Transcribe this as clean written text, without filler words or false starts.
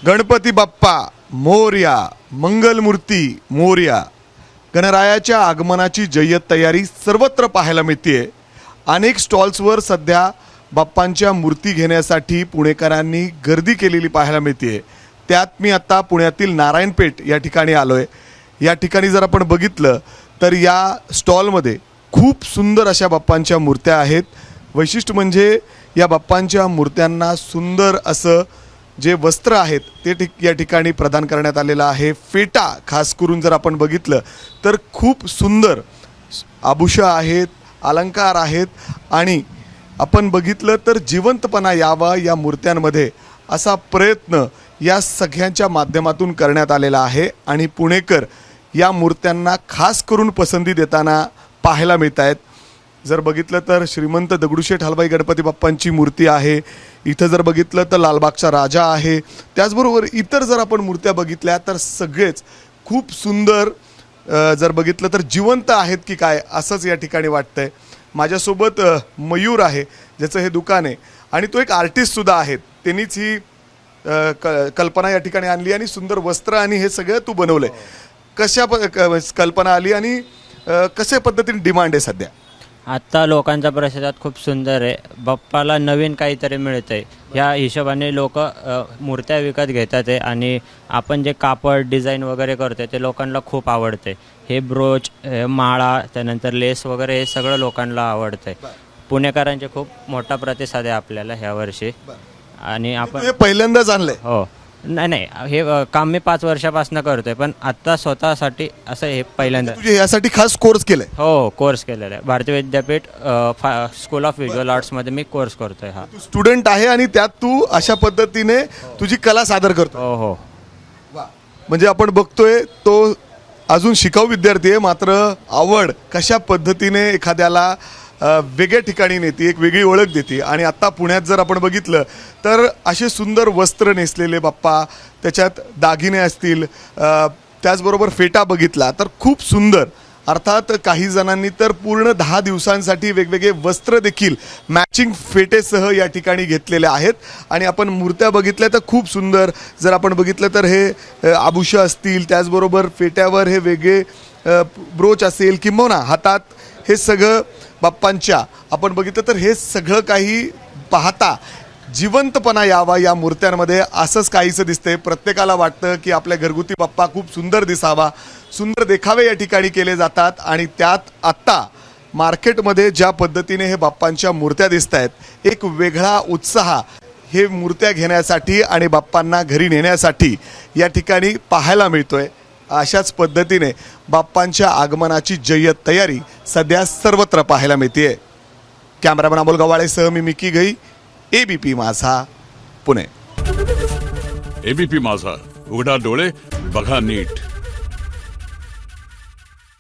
गणपती बाप्पा मोरया, मंगलमूर्ती मोरया. गणरायाच्या आगमनाची जय्यत तयारी सर्वत्र पाहायला मिळते. अनेक स्टॉल्सवर सध्या बाप्पांच्या मूर्ती घेण्यासाठी पुणेकरांनी गर्दी केलेली पाहायला मिळते. त्यात मी आता पुण्यातील नारायणपेठ या ठिकाणी आलोय. या ठिकाणी जर आपण बघितलं तर या स्टॉलमध्ये खूप सुंदर अशा बाप्पांच्या मूर्त्या आहेत. वैशिष्ट्य म्हणजे या बाप्पांच्या मूर्त्यांना सुंदर असं जे वस्त्र आहेत ते या ठिकाणी प्रदान करण्यात आलेलं आहे. फेटा खास करून जर आपण बघितलं तर खूप सुंदर आभूषं आहेत, अलंकार आहेत आणि आपण बघितलं तर जिवंतपणा यावा या मूर्त्यांमध्ये असा प्रयत्न या सगळ्यांच्या माध्यमातून करण्यात आलेला आहे. आणि पुणेकर या मूर्त्यांना खास करून पसंती देताना पाहायला मिळत आहेत. जर बघितलं तर श्रीमंत दगडूशेठ हलवाई गणपती बाप्पांची मूर्ती आहे. इथं जर बघितलं तर लालबागचा राजा आहे. त्याचबरोबर इतर जर आपण मूर्त्या बघितल्या तर सगळेच खूप सुंदर, जर बघितलं तर जिवंत आहेत की काय असंच या ठिकाणी वाटतंय. माझ्यासोबत मयूर आहे ज्याचं हे दुकान आहे आणि तो एक आर्टिस्टसुद्धा आहे. त्यांनीच ही कल्पना या ठिकाणी आणली आणि सुंदर वस्त्र आणि हे सगळं तू बनवलं आहे. कशा कल्पना आली आणि कशा पद्धतीने डिमांड आहे सध्या? आत्ता लोकांचा प्रतिसाद खूप सुंदर आहे. बाप्पाला नवीन काहीतरी मिळतं आहे ह्या हिशोबाने लोक मूर्त्या विकत घेतात आहे. आणि आपण जे कापड डिझाईन वगैरे करतो ते लोकांना खूप आवडते. हे ब्रोच, माळा, त्यानंतर लेस वगैरे हे सगळं लोकांना आवडतं आहे. पुणेकरांचे खूप मोठा प्रतिसाद आहे आपल्याला ह्या वर्षी. आणि आपण पहिल्यांदाच आणलंय? हो, नाही, हे काम मी 5 वर्षापासून करतोय, पण आत्ता स्वतःसाठी असं हे पहिल्यांदा. तुझे यासाठी खास कोर्स केलाय? हो, कोर्स केलेला आहे. Bharati Vidyapeeth school of visual आर्ट्समध्ये मी कोर्स करतोय. हा, तू स्टुडंट आहे आणि त्यात तू अशा पद्धतीने तुझी कला सादर करतो. हो हो. म्हणजे आपण बघतोय तो अजून शिकाऊ विद्यार्थी आहे, मात्र आवड कशा पद्धतीने एखाद्याला वेगळ्या ठिकाणी नेते, एक वेगळी ओळख देते. आणि आत्ता पुण्यात जर आपण बघितलं तर असे सुंदर वस्त्र नेसलेले बाप्पा, त्याच्यात दागिने असतील, त्याचबरोबर फेटा बघितला तर खूप सुंदर. अर्थात काही जणांनी तर पूर्ण 10 दिवसांसाठी वेगवेगळे वस्त्र देखील मॅचिंग फेटेसह या ठिकाणी घेतलेले आहेत. आणि आपण मूर्त्या बघितल्या तर खूप सुंदर. जर आपण बघितलं तर हे आभूषं असतील, त्याचबरोबर फेट्यावर हे वेगळे ब्रोच असेल किंवा हातात हे सगळं बाप्पांच्या आपण बघितलं तर हे सगळं काही पाहता जिवंतपणा यावा या मूर्त्यांमध्ये असंच काहीसं दिसतंय. प्रत्येकाला वाटतं की आपल्या घरगुती बाप्पा खूप सुंदर दिसावा. सुंदर देखावे या ठिकाणी केले जातात आणि त्यात आत्ता मार्केटमध्ये ज्या पद्धतीने हे बाप्पांच्या मूर्त्या दिसत आहेत, एक वेगळा उत्साह हे मूर्त्या घेण्यासाठी आणि बाप्पांना घरी नेण्यासाठी या ठिकाणी पाहायला मिळतोय. अशाच पद्धतीने बाप्पांच्या आगमनाची जय्यत तयारी सध्या सर्वत्र पाहायला मिळते. कॅमेरामॅन अमोल गवाळेसह मी मिकी घई, एबीपी माझा, पुणे. एबीपी माझा, उघडा डोळे बघा नीट.